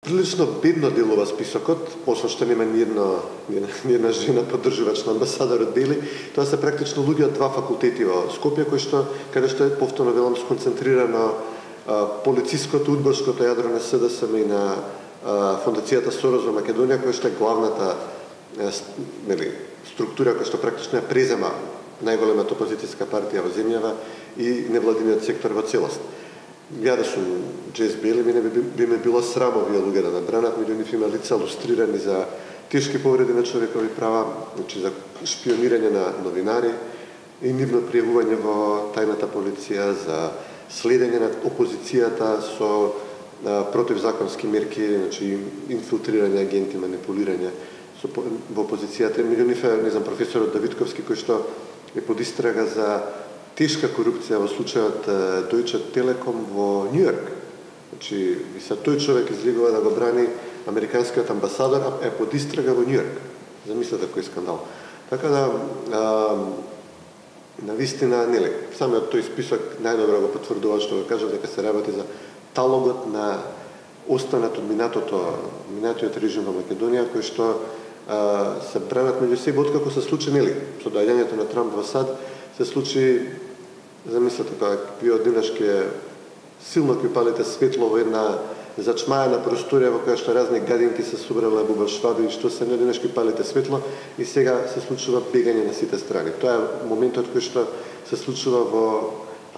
Прилично бедно делува списокот, освен што нема ни една жена поддржувач на амбасадорот бели, тоа се практично луѓе од два факултети во Скопје, каде што е повторно велам сконцентрирано полициското, удборското јадро на СДСМ и на Фондацијата Сорос во Македонија, која што е главната структура која што практично ја презема најголемата опозицијска партија во земјава и невладиниот сектор во целост. Ја да сум Джес Бели, мене би ме било срамо овие луѓе да набранат, меѓу нив има лица лустрирани за тешки повреди на човекови права, значи за шпионирање на новинари и нивно пријавување во тајната полиција, за следење на опозицијата со противзаконски мерки, значи инфилтрирање агенти, манипулирање во опозицијата. Меѓу нив е, не знам, професорот Давидковски, кој што е под истрага за тешка корупција во случајот Deutsche Telekom во Њујорк. Значи, и са тој човек излегува да го брани американскиот амбасадор, а е под истрага во Њујорк. Замислете кој скандал. Така да, навистина, нели, самиот тој список најдобро го потврдува што го кажав, дека се работи за талогот на останат од минатиот режим во Македонија, кој што се бранат меѓу себе, откако се случи, нели, со доаѓањето на Трамп во САД, се случи. Замислете, кога ви одненаш ке силно ќе палите светло во една зачмаена просторија во која што разни гадинки се собрале, бубашваби и што се не одненаш ке палите светло и сега се случува бегање на сите страни. Тоа е моментот кој што се случува во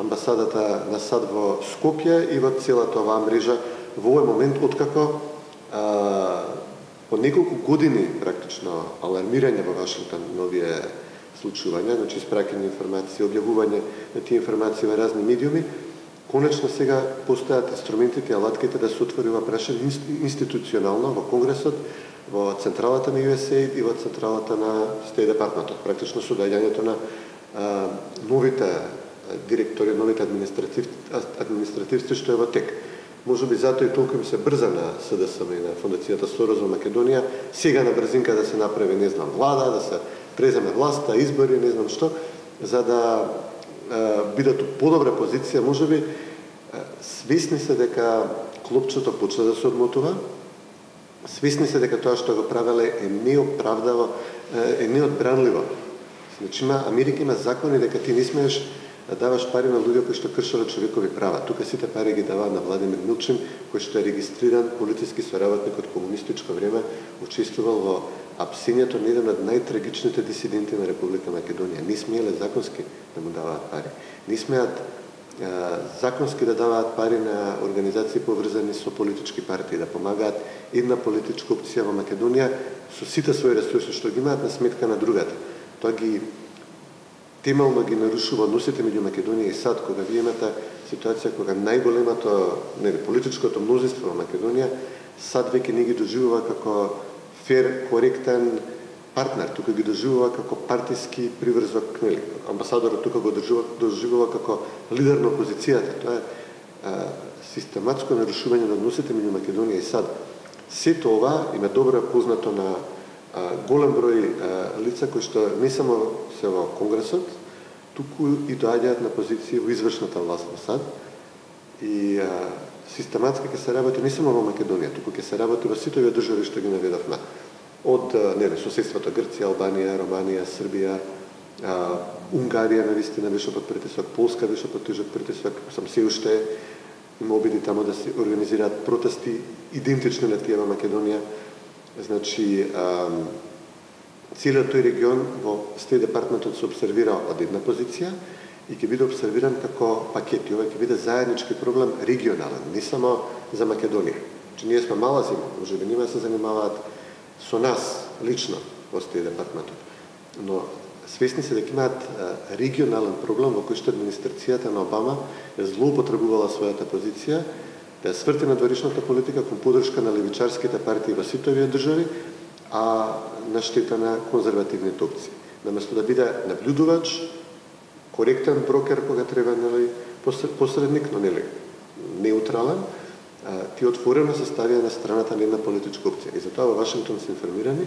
амбасадата на САД во Скопје и во целата оваа мрежа во овој момент, откако по неколку години практично алармирање во Вашингтон на овие случувања, значи испраќање информации, објавување на тие информации во разни медиуми, конечно сега постојат инструментите и алатките да се отвори ова прашање институционално во Конгресот, во централата на USAID и во централата на State Department. Практично со доаѓањето на новите директори, новите административци што е во тек. Можеби затоа и толку им се брза на СДСМ и на Фондацијата Сорос во Македонија, сега на брзинка да се направи, не знам, влада, да се преземе власта, избори, не знам што, за да бидат у подобра позиција. Можеби свесни се дека клопчето почна да се одмотува, свесни се дека тоа што го правеле е неоправдаво, е неодбранливо. Значи, Америка има закони дека ти не смееш да даваш пари на луѓе кои што кршеле човекови права. Тука сите пари ги дава на Владимир Милчин, кој што е регистриран политиски соработник од комунистичко време, учествувал во апсењето на еден од најтрагичните дисиденти на Република Македонија. Не смееле законски да му даваат пари. Не смеат законски да даваат пари на организации поврзани со политички партии, да помагаат една политичка опција во Македонија со сите своји ресурси што ги имаат на сметка на другата. Тоа ги темелно ги нарушува односите меѓу Македонија и САД, кога вие имате ситуација кога најголемото политичкото мнозинство во Македонија, САД веќе не ги доживува како фер, коректен партнер, тука ги доживува како партиски приврзок, нели, амбасадорот тука го доживува како лидер на опозицијата. Тоа е систематско нарушување на односите меѓу Македонија и САД. Сето ова им е добро познато на голем број лица кои што не само се во Конгресот, туку и доаѓаат на позиции во извршната власт на САД и систематски ќе се работи не само во Македонија, туку ќе се работи во сите овие држави што ги наведовме. Од соседството Грција, Албанија, Романија, Србија, Унгарија навистина беше под притисок, Полска беше под тежок притисок, сам се уште има обиди тамо да се организираат протести идентични на тие во Македонија. Значи, целиот тој регион во State Department се обсервира од една позиција и ќе биде обсервиран како пакет. И ова ќе биде заеднички проблем регионален, не само за Македонија. Че ние сме мала земја, можеби нема се занимаваат со нас лично во State Department. Но свесни се дека имаат регионален проблем во кој што администрацијата на Обама е злоупотребувала својата позиција да сврти надворешната политика кон поддршка на левичарските партии во сите овие држави, а на штета на конзервативните опции. Наместо да биде наблюдувач, коректен брокер кога треба, нели, посредник, но нели неутрален, ти отворено се ставија на страната на една политичка опција. И затоа во Вашингтон се информирани,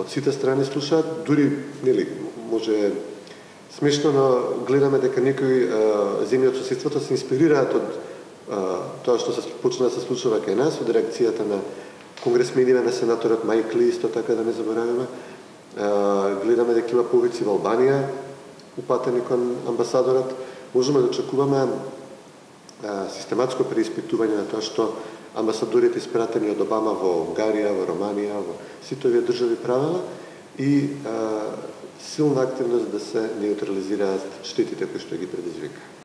од сите страни слушаат, дури, нели, може смешно, но гледаме дека некои земји од соседството се инспирираат од тоа што се почна да се случува кај нас, од реакцијата на конгресмениве на сенаторот Майк Ли, исто така да не забораваме. Гледаме дека има повици во Албанија, упатени кон амбасадорот. Можеме да очекуваме систематско преиспитување на тоа што амбасадорите испратени од Обама во Унгарија, во Романија, во сите овие држави правела и силна активност да се неутрализираат штетите кои што ги предизвика.